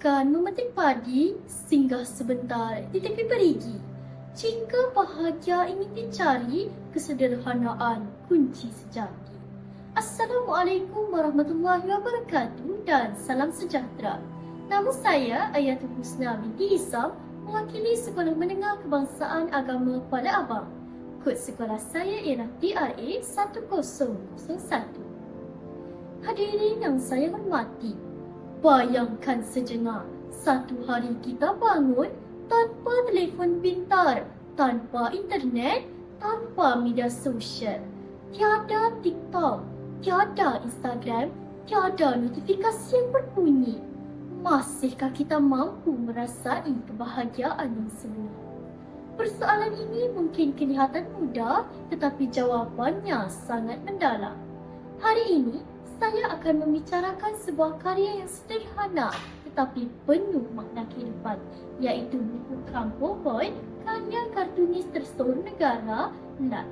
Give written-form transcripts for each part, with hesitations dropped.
akan memetik padi, singgah sebentar di tepi perigi. Jika bahagia ingin dicari, kesederhanaan kunci sejati. Assalamualaikum warahmatullahi wabarakatuh dan salam sejahtera. Nama saya Ayatul Husna binti Isam, mewakili Sekolah Menengah Kebangsaan Agama Kuala Abang. Kod sekolah saya ialah TRA 1001. Hadirin yang saya hormati, bayangkan sejenak, satu hari kita bangun tanpa telefon pintar, tanpa internet, tanpa media sosial. Tiada TikTok, tiada Instagram, tiada notifikasi yang berbunyi. Masihkah kita mampu merasai kebahagiaan yang sebenar? Persoalan ini mungkin kelihatan mudah, tetapi jawapannya sangat mendalam. Hari ini, saya akan membicarakan sebuah karya yang sederhana tetapi penuh makna kehidupan, iaitu buku Kampung Boy karya kartunis tersohor negara, Lat.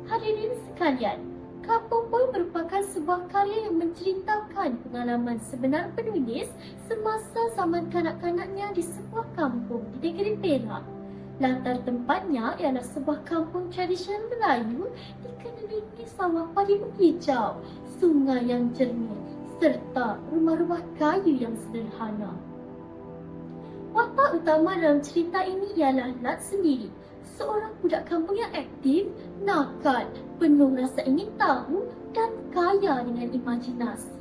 Hadirin sekalian, Kampung Boy merupakan sebuah karya yang menceritakan pengalaman sebenar penulis semasa zaman kanak-kanaknya di sebuah kampung di negeri Perak. Latar tempatnya ialah sebuah kampung tradisional Melayu dikelilingi sawah padi hijau, sungai yang jernih serta rumah-rumah kayu yang sederhana. Watak utama dalam cerita ini ialah Lat sendiri, seorang budak kampung yang aktif, nakal, penuh rasa ingin tahu dan kaya dengan imajinasi.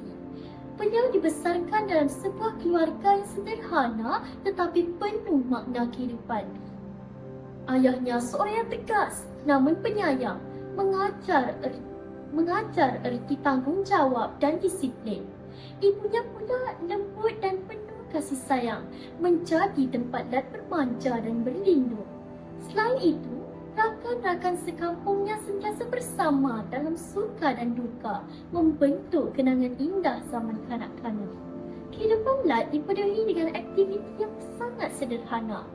Beliau dibesarkan dalam sebuah keluarga yang sederhana tetapi penuh makna kehidupan. Ayahnya seorang yang tegas namun penyayang, mengajar erti tanggungjawab dan disiplin. Ibunya pula lembut dan penuh kasih sayang, menjadi tempat Lat bermanja dan berlindung. Selain itu, rakan-rakan sekampungnya sentiasa bersama dalam suka dan duka, membentuk kenangan indah zaman kanak-kanak. Kehidupan Lat dipenuhi dengan aktiviti yang sangat sederhana.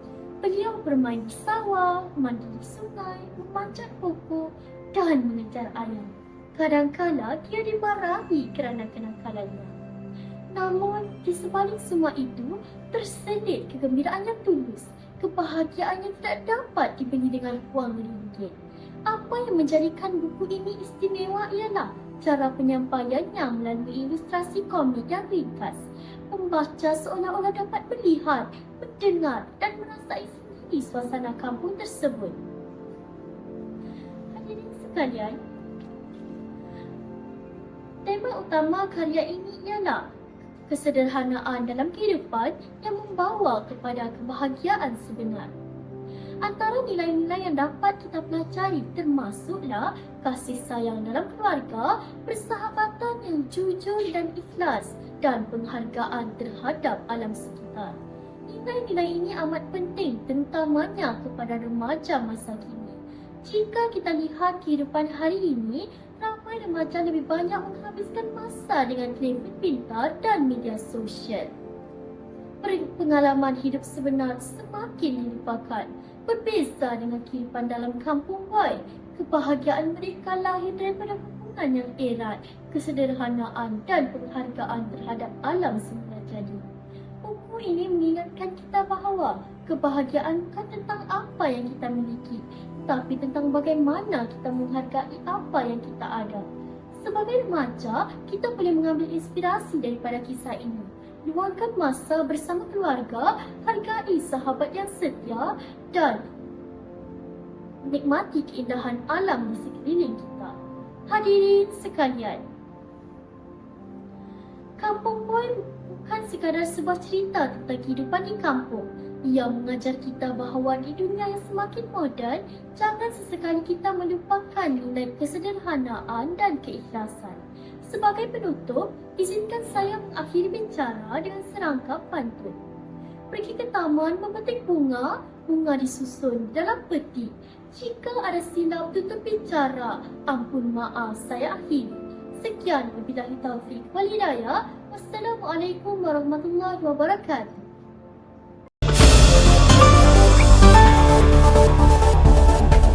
Beliau bermain di sawah, mandi di sungai, memanjat pokok dan mengejar ayam. Kadang-kala dia dimarahi kerana kenakalannya. Namun, di sebalik semua itu, terselit kegembiraan yang tulus, kebahagiaan yang tidak dapat dibeli dengan wang ringgit. Apa yang menjadikan buku ini istimewa ialah cara penyampaiannya melalui ilustrasi komik yang ringkas. Pembaca seolah-olah dapat melihat, mendengar dan merasai sendiri suasana kampung tersebut. Hadirin sekalian, tema utama karya ini ialah kesederhanaan dalam kehidupan yang membawa kepada kebahagiaan sebenar. Antara nilai-nilai yang dapat kita pelajari termasuklah kasih sayang dalam keluarga, persahabatan yang jujur dan ikhlas, dan penghargaan terhadap alam sekitar. Nilai-nilai ini amat penting terutamanya kepada remaja masa kini. Jika kita lihat kehidupan hari ini, ramai remaja lebih banyak menghabiskan masa dengan telefon pintar dan media sosial. Pengalaman hidup sebenar semakin dilupakan. Berbeza dengan kehidupan dalam kampung boy, kebahagiaan mereka lahir daripada hubungan yang erat, kesederhanaan dan penghargaan terhadap alam semula jadi. Buku ini mengingatkan kita bahawa kebahagiaan bukan tentang apa yang kita miliki, tetapi tentang bagaimana kita menghargai apa yang kita ada. Sebagai remaja, kita boleh mengambil inspirasi daripada kisah ini. Luangkan masa bersama keluarga, hargai sahabat yang setia dan nikmati keindahan alam di sekeliling kita. Hadirin sekalian, Kampung Boy bukan sekadar sebuah cerita tentang kehidupan di kampung. Ia mengajar kita bahawa di dunia yang semakin moden, jangan sesekali kita melupakan nilai kesederhanaan dan keikhlasan. Sebagai penutup, izinkan saya mengakhiri bicara dengan serangkap pantun. Pergi ke taman memetik bunga, bunga disusun dalam peti. Jika ada silap tutup bicara, ampun maaf saya akhiri. Sekian wabillahi taufiq wal hidayah. Wassalamualaikum warahmatullahi wabarakatuh.